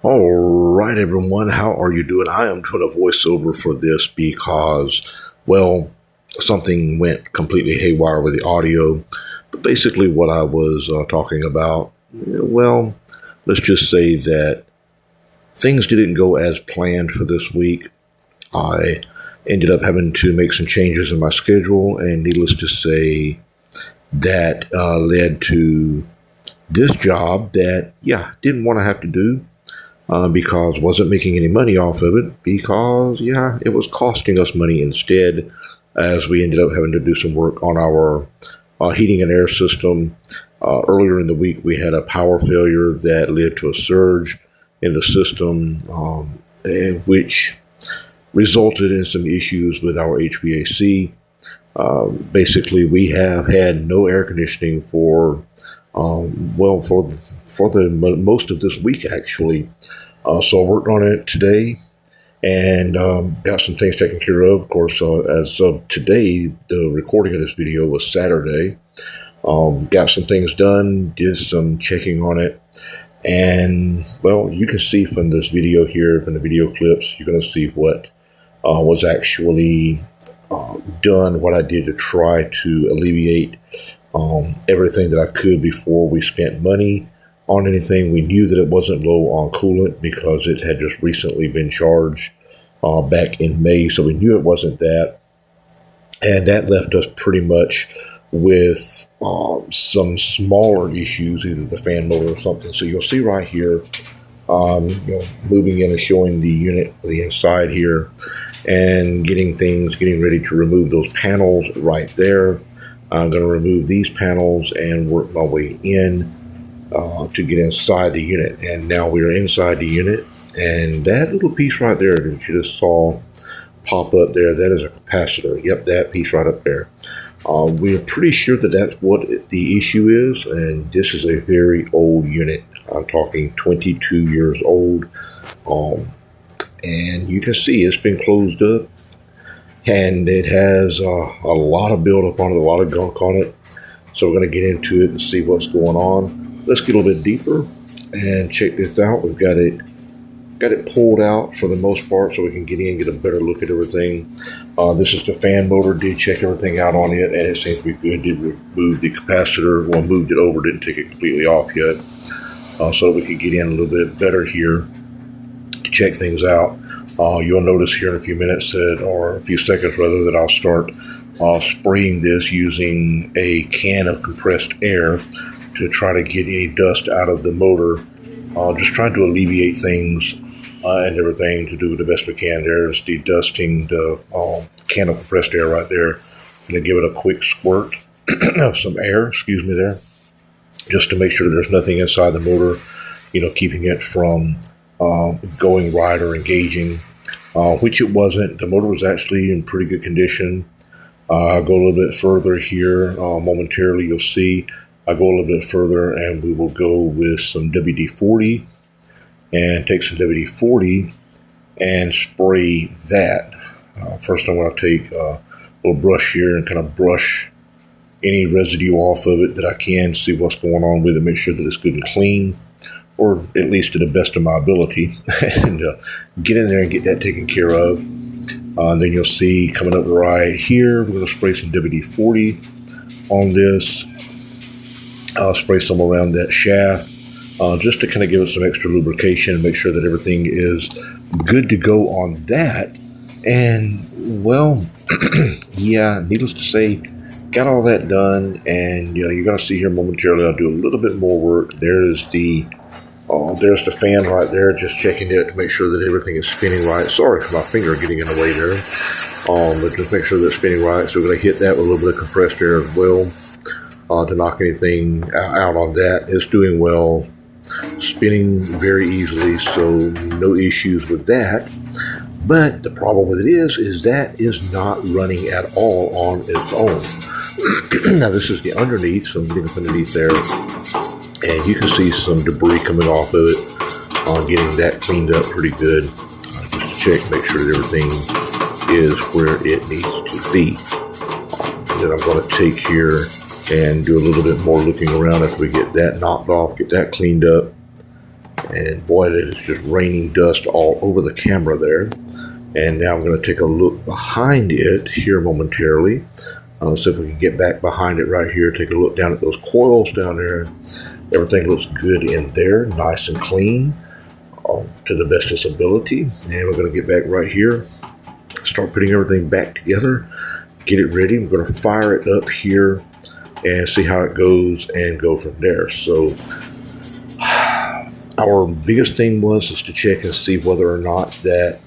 All right, everyone, how are you doing? I am doing a voiceover for this because, well, something went completely haywire with the audio. But basically, what I was talking about, well, let's just say that things didn't go as planned for this week. I ended up having to make some changes in my schedule, and needless to say, that led to this job that, didn't want to have to do. Because wasn't making any money off of it because, it was costing us money instead as we ended up having to do some work on our heating and air system. Earlier in the week, we had a power failure that led to a surge in the system, which resulted in some issues with our HVAC. Basically, we have had no air conditioning for the most of this week, actually. So I worked on it today and got some things taken care of. Of course, as of today, the recording of this video was Saturday. Got some things done, did some checking on it. And, well, you can see from this video here, from the video clips, you're going to see what was actually done, what I did to try to alleviate everything that I could before we spent money on anything. We knew that it wasn't low on coolant because it had just recently been charged back in May, so we knew it wasn't that. And that left us pretty much with some smaller issues, either the fan motor or something. So you'll see right here, moving in and showing the unit, the inside here, and getting ready to remove those panels right there. I'm going to remove these panels and work my way in to get inside the unit. And now we're inside the unit, and that little piece right there that you just saw pop up there, that is a capacitor. Yep, that piece right up there. We're pretty sure that that's what the issue is, and this is a very old unit. I'm talking 22 years old, and you can see it's been closed up. And it has a lot of buildup on it, a lot of gunk on it. So we're going to get into it and see what's going on. Let's get a little bit deeper and check this out. We've got it pulled out for the most part so we can get in and get a better look at everything. This is the fan motor. Did check everything out on it, and it seems to be good. Did remove the capacitor. Well, moved it over, didn't take it completely off yet. So we could get in a little bit better here to check things out. You'll notice here in a few minutes or a few seconds rather, that I'll start spraying this using a can of compressed air to try to get any dust out of the motor. Just trying to alleviate things and everything to do the best we can. There's de-dusting the can of compressed air right there. I'm going to give it a quick squirt of some air, there, just to make sure that there's nothing inside the motor, keeping it from going right or engaging, which it wasn't. The motor was actually in pretty good condition. I'll go a little bit further here momentarily. You'll see I'll go a little bit further, and we will go with some WD-40 and take some WD-40 and spray that. First, I'm going to take a little brush here and kind of brush any residue off of it that I can, see what's going on with it, make sure that it's good and clean, or at least to the best of my ability, and get in there and get that taken care of. Then you'll see coming up right here, we're going to spray some WD-40 on this. I'll spray some around that shaft just to kind of give it some extra lubrication, make sure that everything is good to go on that. And, well, needless to say, got all that done, and you're going to see here momentarily I'll do a little bit more work. There's the fan right there, just checking it to make sure that everything is spinning right. Sorry for my finger getting in the way there, but just make sure that it's spinning right. So we're going to hit that with a little bit of compressed air as well to knock anything out on that. It's doing well, spinning very easily, so no issues with that. But the problem with it is that is not running at all on its own. Now this is the underneath, so I'm getting up underneath there, and you can see some debris coming off of it. Getting that cleaned up pretty good. Just check, make sure that everything is where it needs to be. Then I'm going to take here and do a little bit more looking around after we get that knocked off, get that cleaned up. And boy, it is just raining dust all over the camera there. And now I'm going to take a look behind it here momentarily. See if we can get back behind it right here. Take a look down at those coils down there. Everything looks good in there, nice and clean, to the best of its ability. And we're going to get back right here, start putting everything back together, get it ready. We're going to fire it up here and see how it goes and go from there. So our biggest thing is to check and see whether or not that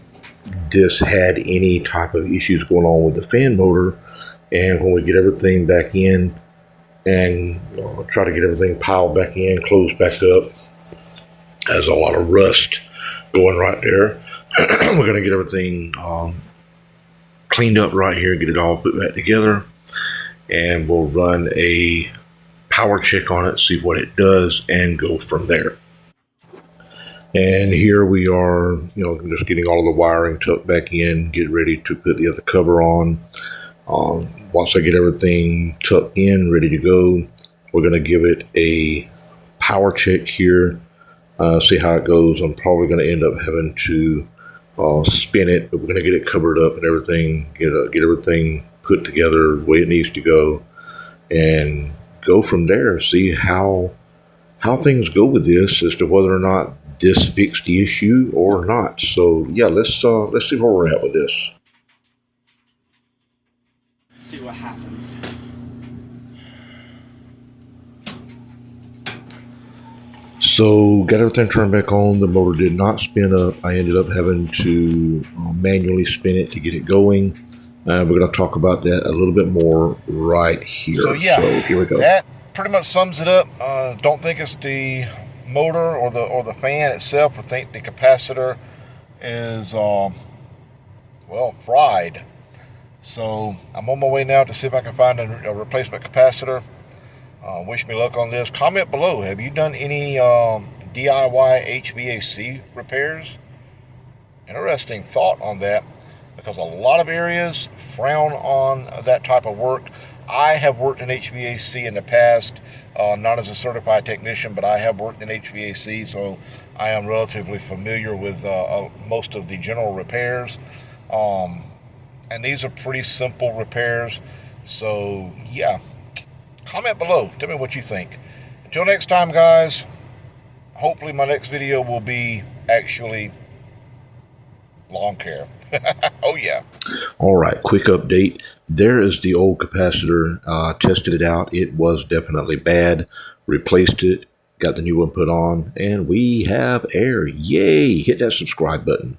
this had any type of issues going on with the fan motor. And when we get everything back in and try to get everything piled back in, closed back up, has a lot of rust going right there. We're going to get everything cleaned up right here, get it all put back together, and we'll run a power check on it, see what it does, and go from there. And here we are, just getting all of the wiring tucked back in, get ready to put the other cover on. Once I get everything tucked in, ready to go, we're going to give it a power check here, see how it goes. I'm probably going to end up having to spin it, but we're going to get it covered up and everything, get everything put together the way it needs to go, and go from there. See how things go with this, as to whether or not this fixed the issue or not. So yeah, let's see where we're at with this. See what happens. So got everything turned back on. The motor did not spin up. I ended up having to manually spin it to get it going. We're going to talk about that a little bit more right here. So yeah, so here we go. That pretty much sums it up. Don't think it's the motor or the fan itself. I think the capacitor is well, fried. So I'm on my way now to see if I can find a replacement capacitor. Wish me luck on this. Comment below. Have you done any DIY HVAC repairs? Interesting thought on that, because a lot of areas frown on that type of work. I have worked in HVAC in the past, not as a certified technician, but I have worked in HVAC, so I am relatively familiar with most of the general repairs. And these are pretty simple repairs. So yeah, comment below. Tell me what you think. Until next time, guys, hopefully my next video will be actually lawn care. Oh yeah. All right, quick update. There is the old capacitor. Tested it out. It was definitely bad. Replaced it. Got the new one put on. And we have air. Yay! Hit that subscribe button.